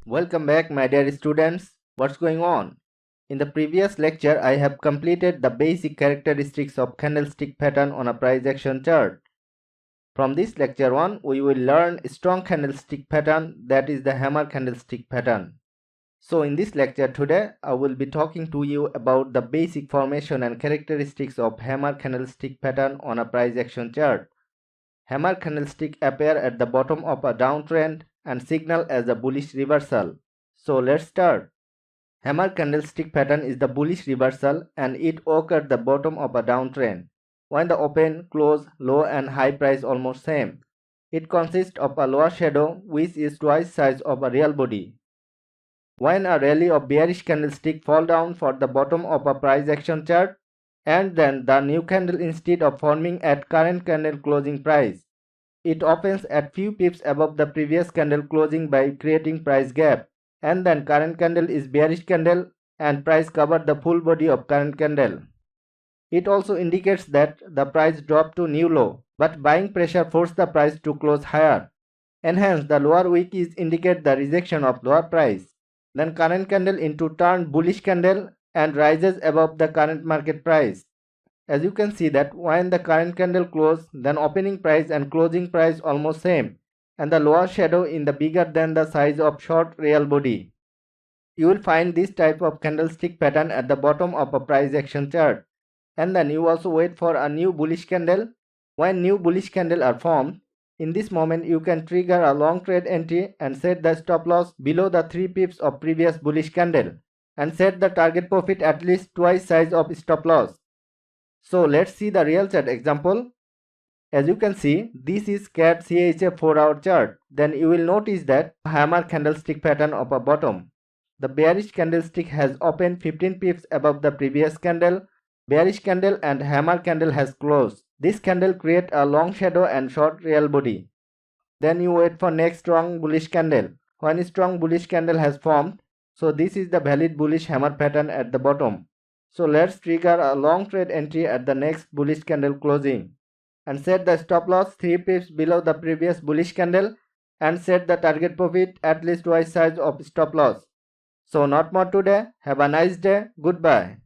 Welcome back, my dear students. What's going on? In the previous lecture, I have completed the basic characteristics of candlestick pattern on a price action chart. From this lecture on, we will learn strong candlestick pattern, that is the hammer candlestick pattern. So in this lecture today, I will be talking to you about the basic formation and characteristics of hammer candlestick pattern on a price action chart. Hammer candlestick appear at the bottom of a downtrend and signal as a bullish reversal. So let's start. Hammer candlestick pattern is the bullish reversal and it occurs at the bottom of a downtrend. When the open, close, low and high price almost same. It consists of a lower shadow which is twice size of a real body. When a rally of bearish candlestick fall down for the bottom of a price action chart, and then the new candle instead of forming at current candle closing price, it opens at few pips above the previous candle closing by creating price gap, and then current candle is bearish candle and price covered the full body of current candle. It also indicates that the price dropped to new low, but buying pressure forced the price to close higher, and hence the lower wick is indicate the rejection of lower price. Then current candle into turn bullish candle and rises above the current market price. As you can see that when the current candle close, then opening price and closing price almost same, and the lower shadow in the bigger than the size of short real body. You will find this type of candlestick pattern at the bottom of a price action chart, and then you also wait for a new bullish candle. When new bullish candle are formed, in this moment you can trigger a long trade entry and set the stop loss below the 3 pips of previous bullish candle and set the target profit at least twice size of stop loss. So let's see the real chart example. As you can see, this is CAT CHF 4-hour chart. Then you will notice that hammer candlestick pattern of a bottom. The bearish candlestick has opened 15 pips above the previous candle. Bearish candle and hammer candle has closed. This candle create a long shadow and short real body. Then you wait for next strong bullish candle. When strong bullish candle has formed, so this is the valid bullish hammer pattern at the bottom. So let's trigger a long trade entry at the next bullish candle closing and set the stop loss 3 pips below the previous bullish candle and set the target profit at least twice size of stop loss. So not more today. Have a nice day. Goodbye.